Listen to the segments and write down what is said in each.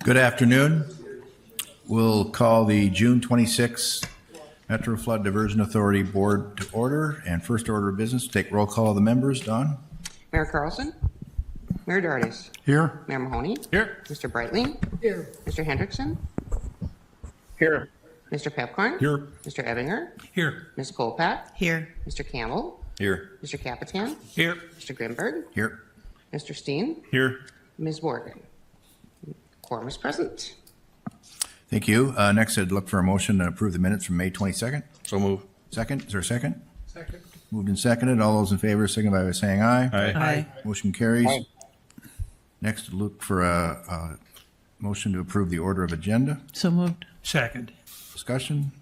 Good afternoon. We'll call the June 26th Metro Flood Diversion Authority Board to order. And first order of business, take roll call of the members. Don? Mayor Carlson. Mayor Dardis. Here. Mayor Mahoney. Here. Mr. Breitling. Here. Mr. Hendrickson. Here. Mr. Pepcorn. Here. Mr. Ebinger. Here. Ms. Kolpak. Here. Mr. Campbell. Here. Mr. Capitan. Here. Mr. Grimberg. Here. Mr. Steen. Here. Ms. Morgan. Quorum is present. Thank you. Next, I'd look for a motion to approve the minutes from May 22nd. So move. Second, is there a second? Second. Moved and seconded. All those in favor signify by saying aye. Aye. Motion carries. Aye. Next, look for a motion to approve the order of agenda. So moved. Second. Discussion?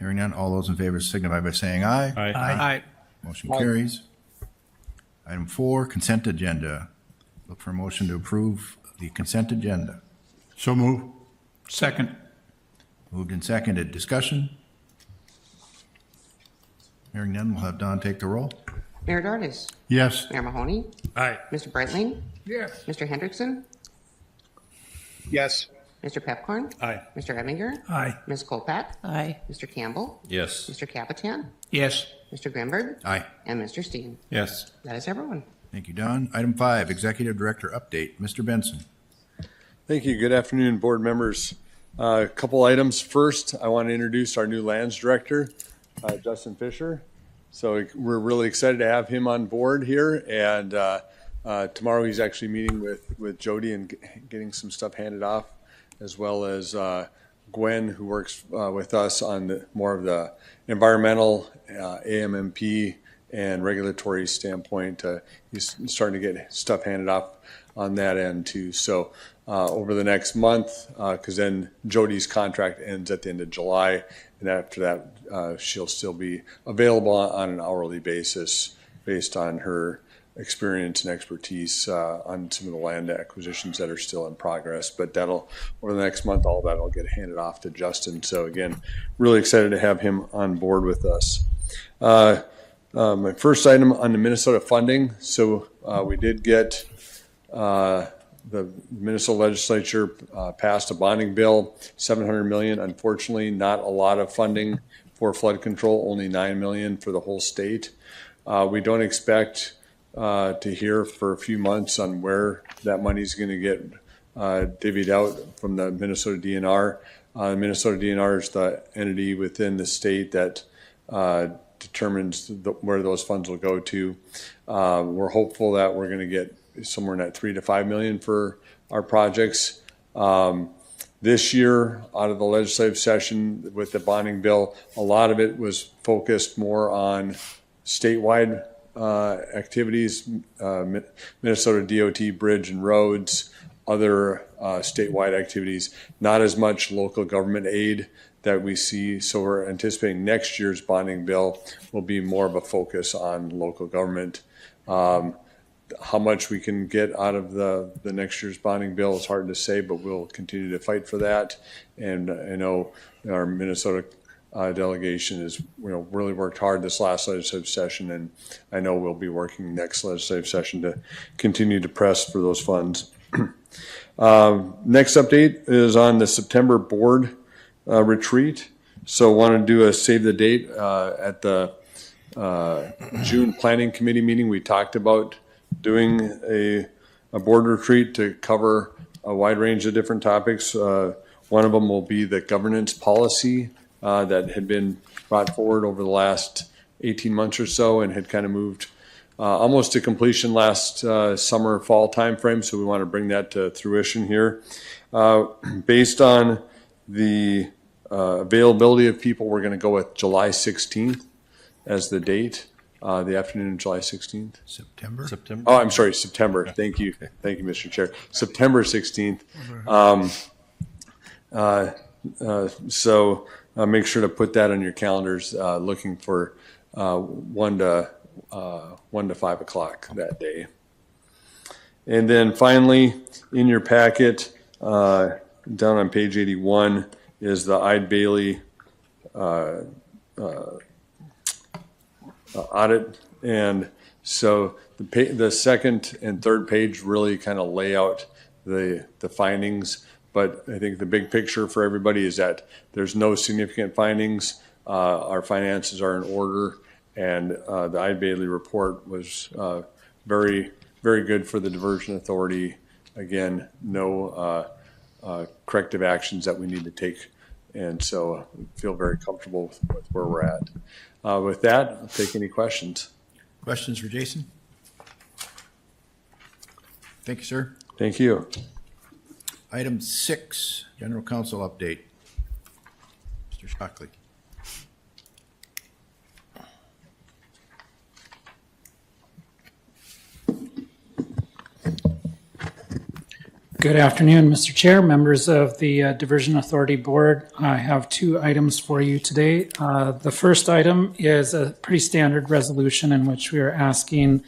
Hearing none. All those in favor signify by saying aye. Aye. Motion carries. Item 4, consent agenda. Look for a motion to approve the consent agenda. So move. Second. Moved and seconded. Discussion? Hearing none, we'll have Don take the roll. Mayor Dardis. Yes. Mayor Mahoney. Aye. Mr. Breitling. Yes. Mr. Hendrickson. Yes. Mr. Pepcorn. Aye. Mr. Ebinger. Aye. Ms. Kolpak. Aye. Mr. Campbell. Yes. Mr. Capitan. Yes. Mr. Grimberg. Aye. And Mr. Steen. Yes. That is everyone. Thank you, Don. Item 5, Executive Director update. Mr. Benson. Thank you. Good afternoon, board members. A couple items. First, I want to introduce our new lands director, Justin Fisher. So we're really excited to have him on board here. And tomorrow he's actually meeting with Jody and getting some stuff handed off, as well as Gwen, who works with us on more of the environmental, AMMP, and regulatory standpoint. He's starting to get stuff handed off on that end too. So over the next month, because then Jody's contract ends at the end of July, and after that she'll still be available on an hourly basis based on her experience and expertise on some of the land acquisitions that are still in progress. But that'll, over the next month, all that will get handed off to Justin. So again, really excited to have him on board with us. My first item on the Minnesota funding. So we did get the Minnesota legislature passed a bonding bill, $700 million. Unfortunately, not a lot of funding for flood control, only $9 million for the whole state. We don't expect to hear for a few months on where that money is going to get divvied out from the Minnesota DNR. The Minnesota DNR is the entity within the state that determines where those funds will go to. We're hopeful that we're going to get somewhere in that $3 to $5 million for our projects. This year, out of the legislative session with the bonding bill, a lot of it was focused more on statewide activities, Minnesota DOT bridge and roads, other statewide activities, not as much local government aid that we see. So we're anticipating next year's bonding bill will be more of a focus on local government. How much we can get out of the next year's bonding bill is hard to say, but we'll continue to fight for that. And I know our Minnesota delegation has really worked hard this last legislative session, and I know we'll be working next legislative session to continue to press for those funds. Next update is on the September board retreat. So want to do a save the date at the June planning committee meeting. We talked about doing a board retreat to cover a wide range of different topics. One of them will be the governance policy that had been brought forward over the last 18 months or so and had kind of moved almost to completion last summer, fall timeframe. So we want to bring that to fruition here. Based on the availability of people, we're going to go with July 16th as the date, the afternoon of July 16th. September? Oh, I'm sorry, September. Thank you. Thank you, Mr. Chair. September 16th. So make sure to put that on your calendars, looking for 1 to 5 o'clock that day. And then finally, in your packet, down on page 81, is the Eid Bailey audit. And so the second and third page really kind of lay out the findings. But I think the big picture for everybody is that there's no significant findings. Our finances are in order, and the Eide Bailey report was very, very good for the Diversion Authority. Again, no corrective actions that we need to take, and so I feel very comfortable with where we're at. With that, I'll take any questions. Questions for Jason? Thank you, sir. Thank you. Item 6, General Counsel update. Mr. Shockley. Good afternoon, Mr. Chair, members of the Diversion Authority Board. I have 2 items for you today. The first item is a pretty standard resolution in which we are asking,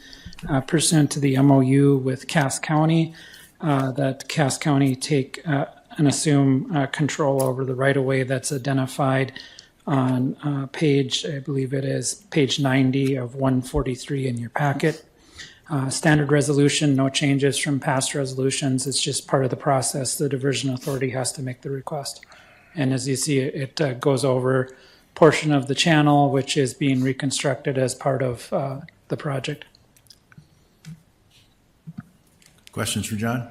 pursuant to the MOU with Cass County, that Cass County take and assume control over the right-of-way that's identified on page, I believe it is page 90 of 143 in your packet. Standard resolution, no changes from past resolutions. It's just part of the process. The Diversion Authority has to make the request. And as you see, it goes over a portion of the channel, which is being reconstructed as part of the project. Questions for John?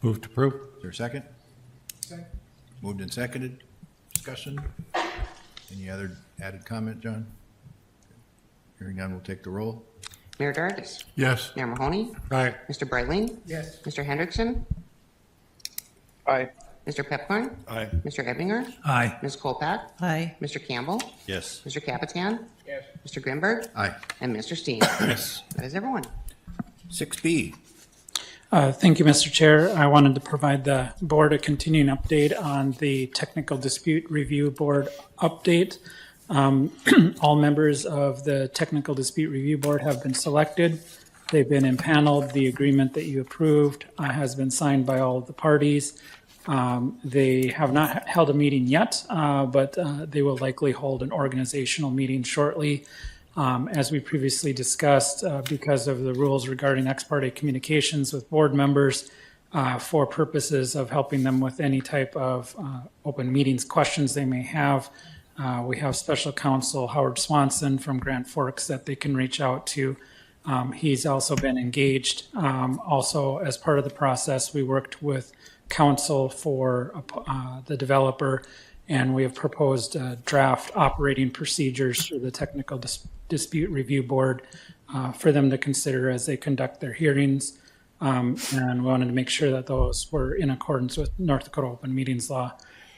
Move to approve. Is there a second? Second. Moved and seconded. Discussion? Any other added comment, John? Hearing none, we'll take the roll. Mayor Dargis. Yes. Mayor Mahoney. Aye. Mr. Brightling. Yes. Mr. Hendrickson. Aye. Mr. Pepcorn. Aye. Mr. Ebinger. Aye. Ms. Colpack. Aye. Mr. Campbell. Yes. Mr. Capitan. Yes. Mr. Grimberg. Aye. And Mr. Steen. Yes. That is everyone. 6B. Thank you, Mr. Chair. I wanted to provide the board a continuing update on the Technical Dispute Review Board update. All members of the Technical Dispute Review Board have been selected. They've been impaneled. The agreement that you approved has been signed by all of the parties. They have not held a meeting yet, but they will likely hold an organizational meeting shortly. As we previously discussed, because of the rules regarding ex parte communications with board members, for purposes of helping them with any type of open meetings questions they may have, we have special counsel Howard Swanson from Grand Forks that they can reach out to. He's also been engaged. Also, as part of the process, we worked with counsel for the developer, and we have proposed draft operating procedures for the Technical Dispute Review Board for them to consider as they conduct their hearings. And we wanted to make sure that those were in accordance with North Dakota Open Meetings Law.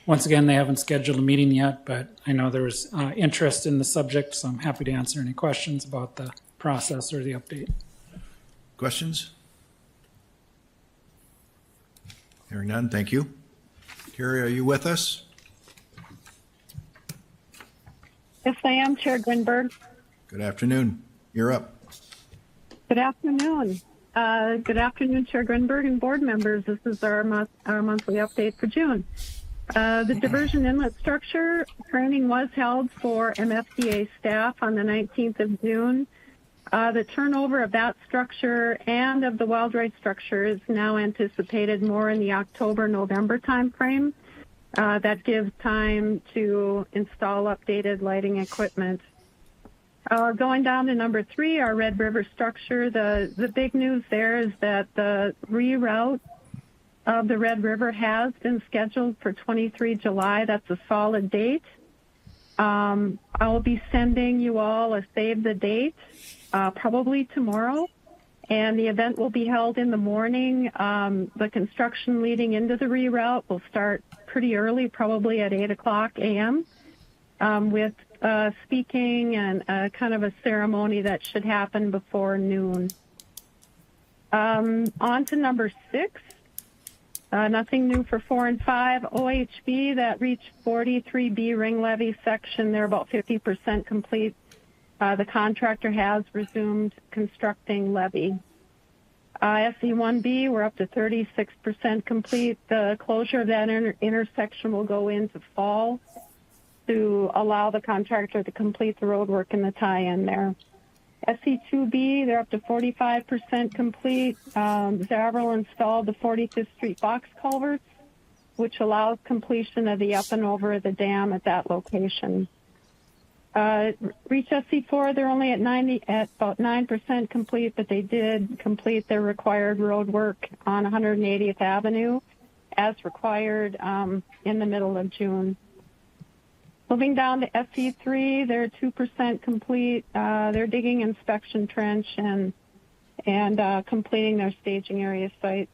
Once again, they haven't scheduled a meeting yet, but I know there was interest in the subject, so I'm happy to answer any questions about the process or the update. Questions? Hearing none, thank you. Carrie, are you with us? Yes, I am, Chair Grinberg. Good afternoon. You're up. Good afternoon. Good afternoon, Chair Grinberg and board members. This is our monthly update for June. The diversion inlet structure training was held for MFDA staff on the 19th of June. The turnover of that structure and of the wild rice structure is now anticipated more in the October-November timeframe. That gives time to install updated lighting equipment. Going down to number 3, our Red River structure, the big news there is that the reroute of the Red River has been scheduled for 23 July. That's a solid date. I'll be sending you all a save the date, probably tomorrow, and the event will be held in the morning. The construction leading into the reroute will start pretty early, probably at 8 o'clock a.m., with speaking and kind of a ceremony that should happen before noon. On to number 6. Nothing new for 4 and 5. OHB, that reached 43B ring levee section. They're about 50% complete. The contractor has resumed constructing levee. SE1B, we're up to 36% complete. The closure of that intersection will go into fall to allow the contractor to complete the road work and the tie-in there. SE2B, they're up to 45% complete. Zavril installed the 45th Street box culverts, which allows completion of the up and over the dam at that location. Reach SC4, they're only at about 9% complete, but they did complete their required road work on 180th Avenue as required in the middle of June. Moving down to SE3, they're 2% complete. They're digging inspection trench and completing their staging area site.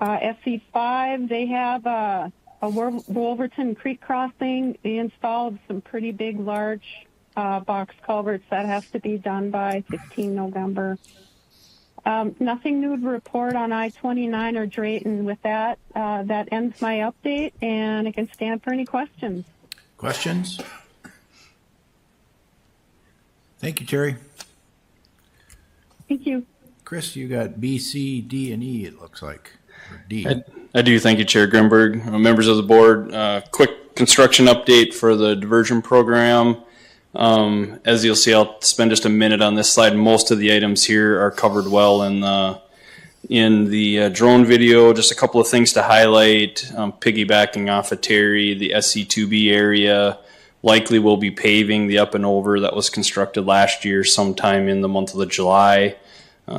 SE5, they have a Wolverton Creek crossing. They installed some pretty big, large box culverts. That has to be done by 15 November. Nothing new to report on I-29 or Drayton. With that, that ends my update, and I can stand for any questions. Questions? Thank you, Terry. Thank you. Chris, you got B, C, D, and E, it looks like. Or D. I do. Thank you, Chair Grimberg. Members of the board, quick construction update for the diversion program. As you'll see, I'll spend just a minute on this slide. Most of the items here are covered well in the drone video. Just a couple of things to highlight, piggybacking off of Terry, the SC2B area likely will be paving the up and over that was constructed last year sometime in the month of July.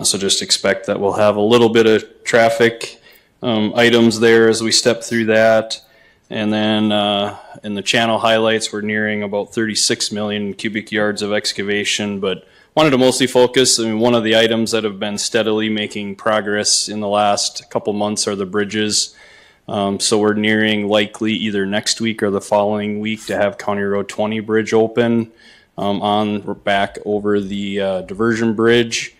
So just expect that we'll have a little bit of traffic items there as we step through that. And then in the channel highlights, we're nearing about 36 million cubic yards of excavation, but wanted to mostly focus. I mean, one of the items that have been steadily making progress in the last couple months are the bridges. So we're nearing likely either next week or the following week to have County Road 20 bridge open on back over the diversion bridge.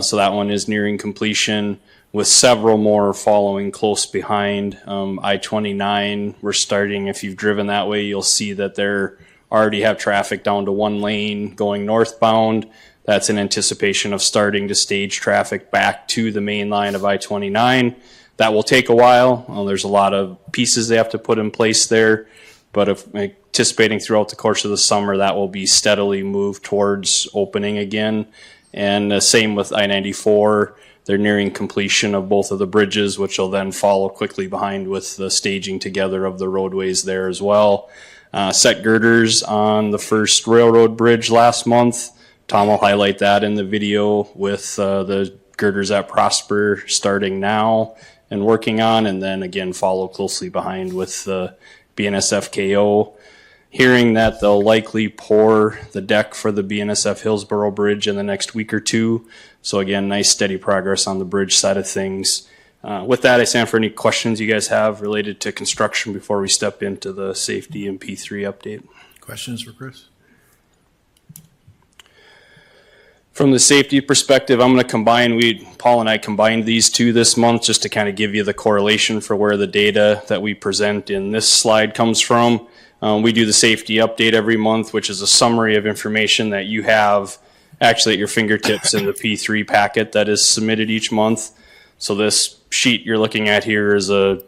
So that one is nearing completion, with several more following close behind. I-29, we're starting, if you've driven that way, you'll see that they're already have traffic down to one lane going northbound. That's in anticipation of starting to stage traffic back to the main line of I-29. That will take a while. There's a lot of pieces they have to put in place there, but if anticipating throughout the course of the summer, that will be steadily moved towards opening again. And same with I-94. They're nearing completion of both of the bridges, which will then follow quickly behind with the staging together of the roadways there as well. Set girders on the first railroad bridge last month. Tom will highlight that in the video with the girders at Prosper starting now and working on, and then again follow closely behind with the BNSF KO. Hearing that they'll likely pour the deck for the BNSF Hillsborough Bridge in the next week or two. So again, nice steady progress on the bridge side of things. With that, I stand for any questions you guys have related to construction before we step into the safety and P3 update. Questions for Chris? From the safety perspective, I'm going to combine, Paul and I combined these two this month just to kind of give you the correlation for where the data that we present in this slide comes from. We do the safety update every month, which is a summary of information that you have actually at your fingertips in the P3 packet that is submitted each month. So this sheet you're looking at here is a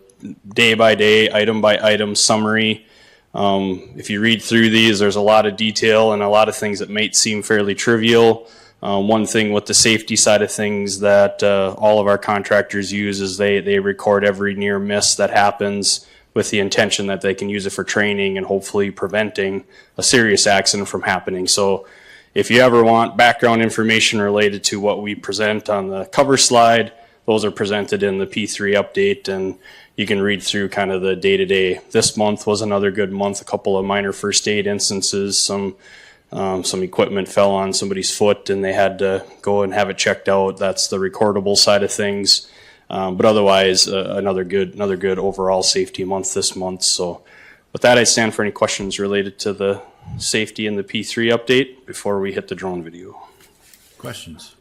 day-by-day, item-by-item summary. If you read through these, there's a lot of detail and a lot of things that might seem fairly trivial. One thing with the safety side of things that all of our contractors use is they record every near miss that happens with the intention that they can use it for training and hopefully preventing a serious accident from happening. So if you ever want background information related to what we present on the cover slide, those are presented in the P3 update, and you can read through kind of the day-to-day. This month was another good month, a couple of minor first aid instances, some equipment fell on somebody's foot and they had to go and have it checked out. That's the recordable side of things. But otherwise, another good overall safety month this month. So with that, I stand for any questions related to the safety and the P3 update before we hit the drone video. Questions?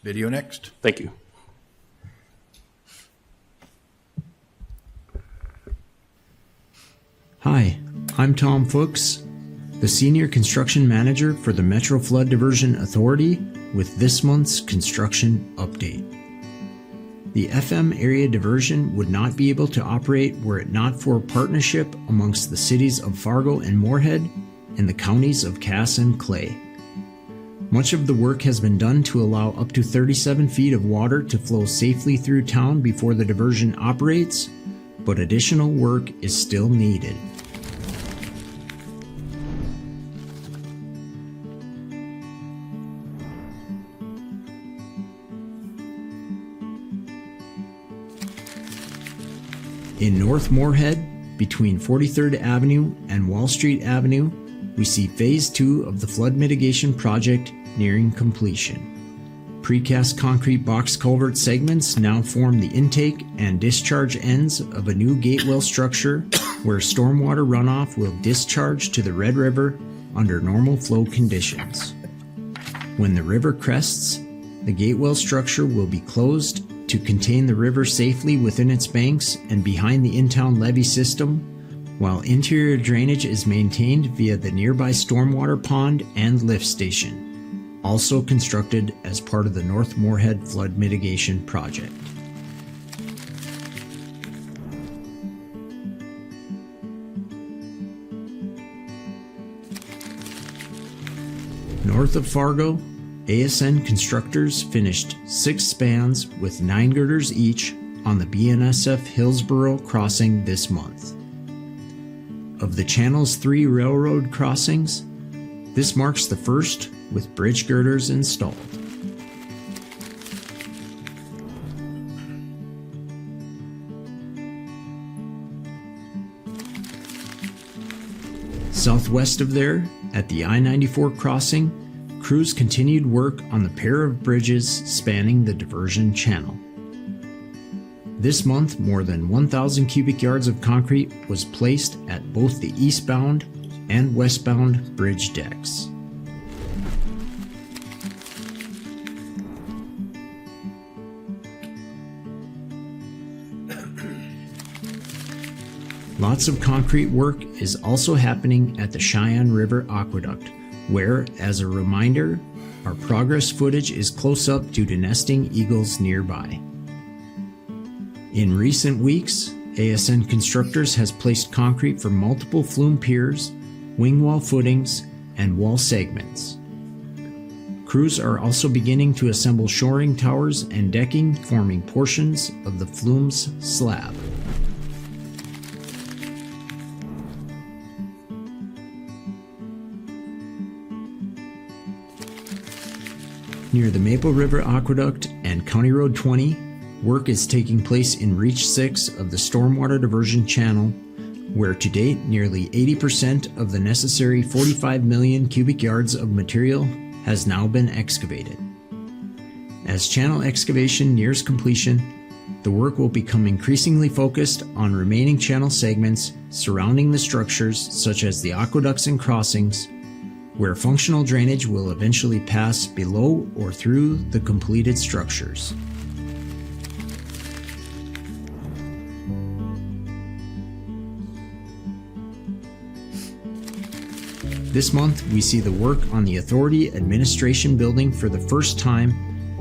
Video next. Thank you. Hi, I'm Tom Fuchs, the Senior Construction Manager for the Metro Flood Diversion Authority with this month's construction update. The FM area diversion would not be able to operate were it not for partnership amongst the cities of Fargo and Moorhead and the counties of Cass and Clay. Much of the work has been done to allow up to 37 feet of water to flow safely through town before the diversion operates, but additional work is still needed. In North Moorhead, between 43rd Avenue and Wall Street Avenue, we see Phase 2 of the flood mitigation project nearing completion. Precast concrete box culvert segments now form the intake and discharge ends of a new gatewell structure where stormwater runoff will discharge to the Red River under normal flow conditions. When the river crests, the gatewell structure will be closed to contain the river safely within its banks and behind the in-town levee system, while interior drainage is maintained via the nearby stormwater pond and lift station, also constructed as part of the North Moorhead flood mitigation project. North of Fargo, ASN constructors finished 6 spans with 9 girders each on the BNSF Hillsborough crossing this month. Of the channel's 3 railroad crossings, this marks the first with bridge girders installed. Southwest of there, at the I-94 crossing, crews continued work on the pair of bridges spanning the diversion channel. This month, more than 1,000 cubic yards of concrete was placed at both the eastbound and westbound bridge decks. Lots of concrete work is also happening at the Cheyenne River Aqueduct, where, as a reminder, our progress footage is close up due to nesting eagles nearby. In recent weeks, ASN Constructors has placed concrete for multiple flume piers, wing wall footings, and wall segments. Crews are also beginning to assemble shoring towers and decking forming portions of the flume's slab. Near the Maple River Aqueduct and County Road 20, work is taking place in Reach 6 of the Stormwater Diversion Channel, where to date nearly 80% of the necessary 45 million cubic yards of material has now been excavated. As channel excavation nears completion, the work will become increasingly focused on remaining channel segments surrounding the structures such as the aqueducts and crossings, where functional drainage will eventually pass below or through the completed structures. This month, we see the work on the Authority Administration Building for the first time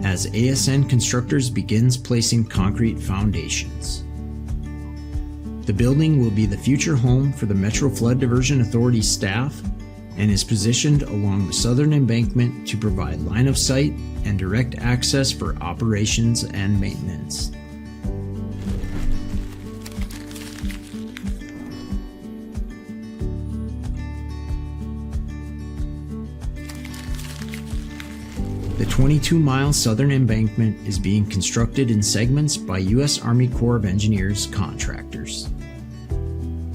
as ASN Constructors begins placing concrete foundations. The building will be the future home for the Metro Flood Diversion Authority staff and is positioned along the southern embankment to provide line of sight and direct access for operations and maintenance. The 22-mile southern embankment is being constructed in segments by U.S. Army Corps of Engineers contractors.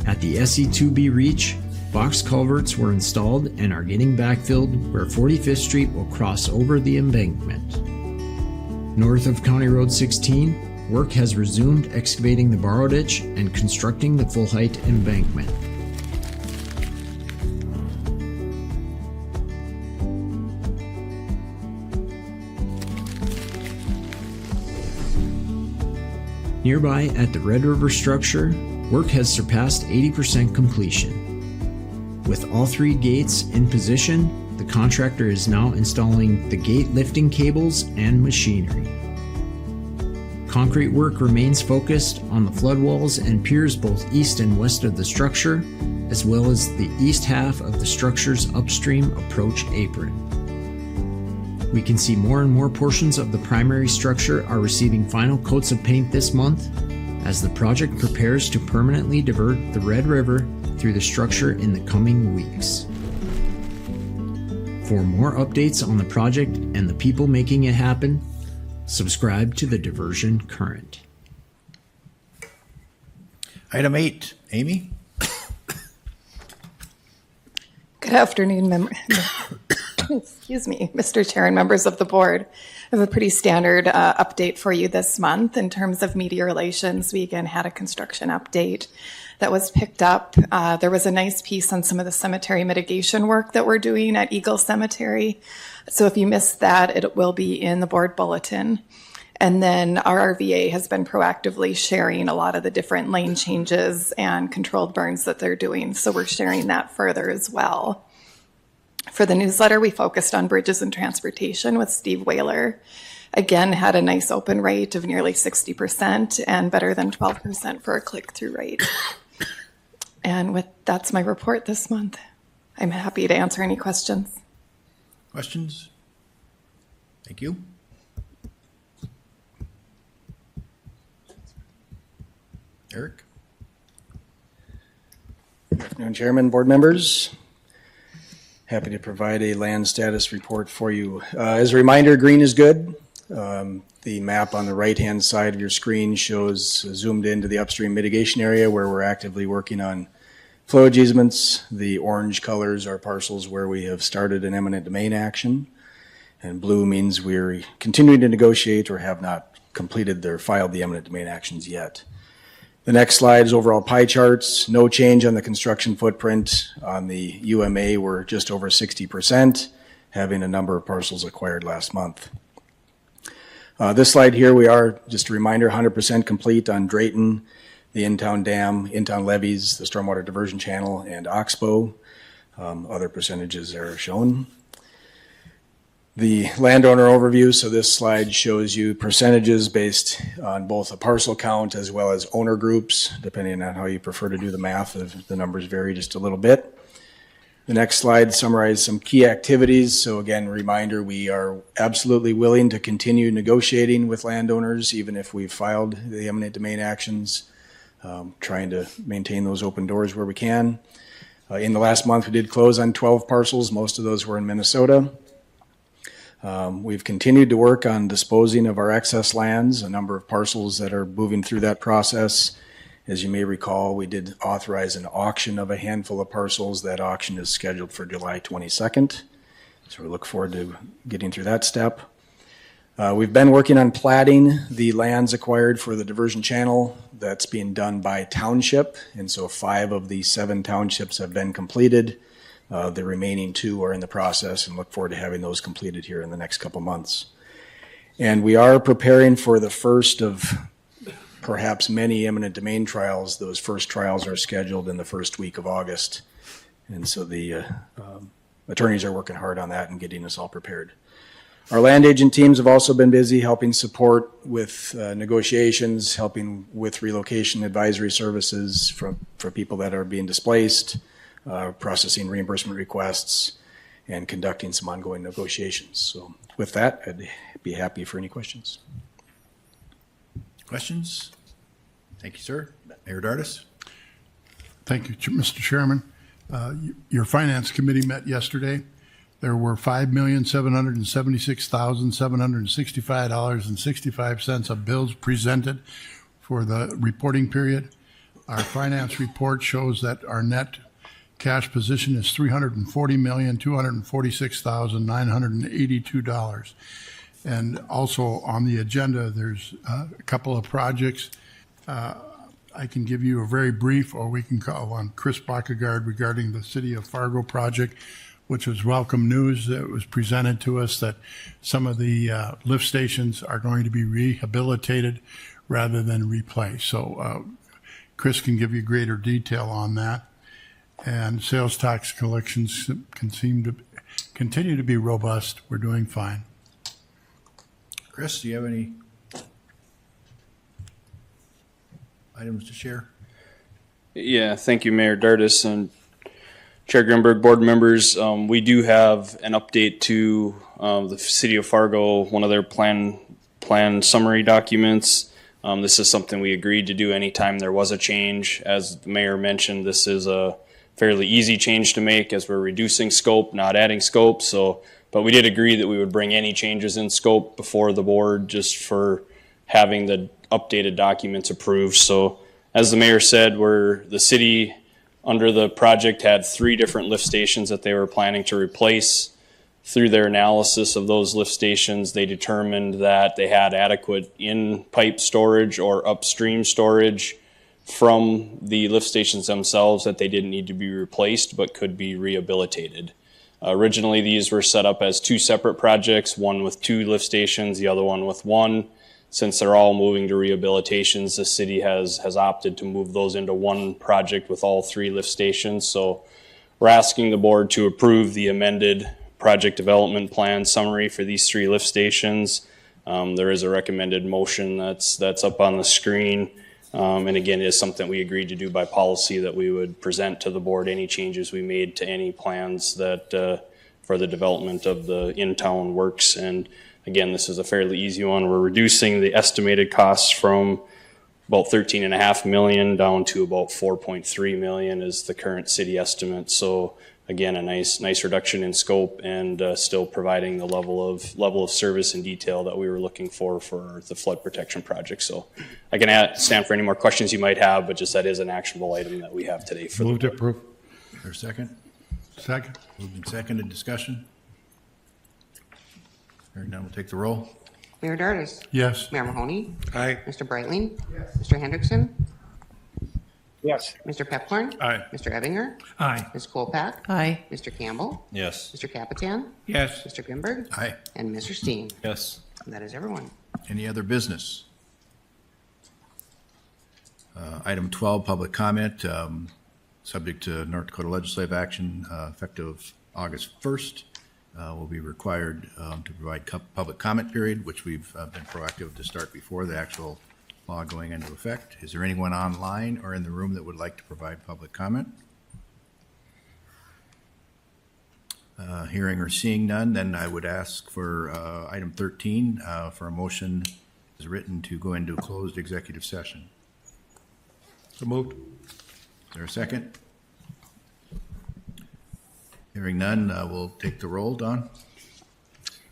At the SE2B Reach, box culverts were installed and are getting backfilled where 45th Street will cross over the embankment. North of County Road 16, work has resumed excavating the borrow ditch and constructing the full-height embankment. Nearby at the Red River structure, work has surpassed 80% completion. With all 3 gates in position, the contractor is now installing the gate lifting cables and machinery. Concrete work remains focused on the flood walls and piers both east and west of the structure, as well as the east half of the structure's upstream approach apron. We can see more and more portions of the primary structure are receiving final coats of paint this month as the project prepares to permanently divert the Red River through the structure in the coming weeks. For more updates on the project and the people making it happen, subscribe to the Diversion Current. Item 8, Amy? Good afternoon, excuse me, Mr. Chair and members of the board. I have a pretty standard update for you this month. In terms of media relations, we again had a construction update that was picked up. There was a nice piece on some of the cemetery mitigation work that we're doing at Eagle Cemetery. So if you missed that, it will be in the board bulletin. And then our RVA has been proactively sharing a lot of the different lane changes and controlled burns that they're doing. So we're sharing that further as well. For the newsletter, we focused on bridges and transportation with Steve Whaler. Again, had a nice open rate of nearly 60% and better than 12% for a click-through rate. And that's my report this month. I'm happy to answer any questions. Questions? Thank you. Eric? Good afternoon, Chairman, board members. Happy to provide a land status report for you. As a reminder, green is good. The map on the right-hand side of your screen shows zoomed into the upstream mitigation area where we're actively working on flowage easements. The orange colors are parcels where we have started an eminent domain action. And blue means we're continuing to negotiate or have not completed or filed the eminent domain actions yet. The next slide is overall pie charts. No change on the construction footprint. On the UMA, we're just over 60%, having a number of parcels acquired last month. This slide here, we are, just a reminder, 100% complete on Drayton, the in-town dam, in-town levees, the stormwater diversion channel, and Oxbow. Other percentages are shown. The landowner overview, so this slide shows you percentages based on both a parcel count as well as owner groups, depending on how you prefer to do the math. The numbers vary just a little bit. The next slide summarizes some key activities. So again, reminder, we are absolutely willing to continue negotiating with landowners, even if we've filed the eminent domain actions, trying to maintain those open doors where we can. In the last month, we did close on 12 parcels. Most of those were in Minnesota. We've continued to work on disposing of our excess lands, a number of parcels that are moving through that process. As you may recall, we did authorize an auction of a handful of parcels. That auction is scheduled for July 22nd. So we look forward to getting through that step. We've been working on platting the lands acquired for the diversion channel. That's being done by township. And so 5 of the 7 townships have been completed. The remaining 2 are in the process and look forward to having those completed here in the next couple months. And we are preparing for the first of perhaps many eminent domain trials. Those first trials are scheduled in the first week of August. And so the attorneys are working hard on that and getting us all prepared. Our land agent teams have also been busy helping support with negotiations, helping with relocation advisory services for people that are being displaced, processing reimbursement requests, and conducting some ongoing negotiations. So with that, I'd be happy for any questions. Questions? Thank you, sir. Mayor Dardis? Thank you, Mr. Chairman. Your Finance Committee met yesterday. There were $5,776,765.65 of bills presented for the reporting period. Our finance report shows that our net cash position is $340,246,982. And also on the agenda, there's a couple of projects. I can give you a very brief, or we can call on Chris Bacagard regarding the City of Fargo project, which was welcome news that was presented to us that some of the lift stations are going to be rehabilitated rather than replaced. So Chris can give you greater detail on that. And sales tax collections continue to be robust. We're doing fine. Chris, do you have any items to share? Yeah, thank you, Mayor Dardis. And Chair Grimberg, board members, we do have an update to the City of Fargo, one of their plan summary documents. This is something we agreed to do anytime there was a change. As the mayor mentioned, this is a fairly easy change to make as we're reducing scope, not adding scope. But we did agree that we would bring any changes in scope before the board just for having the updated documents approved. So as the mayor said, the city under the project had 3 different lift stations that they were planning to replace. Through their analysis of those lift stations, they determined that they had adequate in-pipe storage or upstream storage from the lift stations themselves, that they didn't need to be replaced but could be rehabilitated. Originally, these were set up as 2 separate projects, one with 2 lift stations, the other one with 1. Since they're all moving to rehabilitations, the city has opted to move those into one project with all 3 lift stations. So we're asking the board to approve the amended project development plan summary for these 3 lift stations. There is a recommended motion that's up on the screen. And again, it is something we agreed to do by policy, that we would present to the board any changes we made to any plans that for the development of the in-town works. And again, this is a fairly easy one. We're reducing the estimated costs from about $13.5 million down to about $4.3 million is the current city estimate. So again, a nice reduction in scope, and still providing the level of service and detail that we were looking for the flood protection project. So I can stand for any more questions you might have, but just that is an actionable item that we have today. Move to approve. Is there a second? Second. Moved and seconded. Discussion? Hearing none, we'll take the roll. Mayor Dardis. Yes. Mayor Mahoney. Aye. Mr. Breitling. Mr. Hendrickson. Yes. Mr. Pepcorn. Aye. Mr. Ebinger. Aye. Ms. Kolpak. Aye. Mr. Campbell. Yes. Mr. Capitan. Yes. Mr. Grimberg. Aye. And Mr. Steen. Yes. And that is everyone. Any other business? Item 12, public comment, subject to North Dakota legislative action effective August 1st. Will be required to provide public comment period, which we've been proactive to start before the actual law going into effect. Is there anyone online or in the room that would like to provide public comment? Hearing or seeing none, then I would ask for item 13 for a motion as written to go into closed executive session. So moved. Is there a second? Hearing none, we'll take the roll. Don?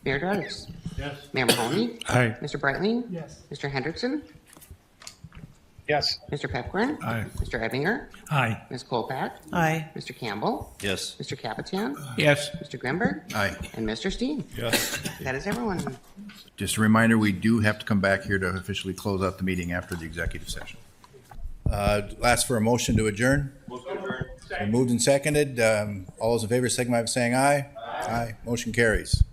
Mayor Dardis. Yes. Mayor Mahoney. Aye. Mr. Breitling. Yes. Mr. Hendrickson. Yes. Mr. Pepcorn. Aye. Mr. Ebinger. Aye. Ms. Kolpak. Aye. Mr. Campbell. Yes. Mr. Capitan. Yes. Mr. Grimberg. Aye. And Mr. Steen. Yes. That is everyone. Just a reminder, we do have to come back here to officially close out the meeting after the executive session. Last for a motion to adjourn. Been moved and seconded. All those in favor signify by saying aye. Aye. Motion carries.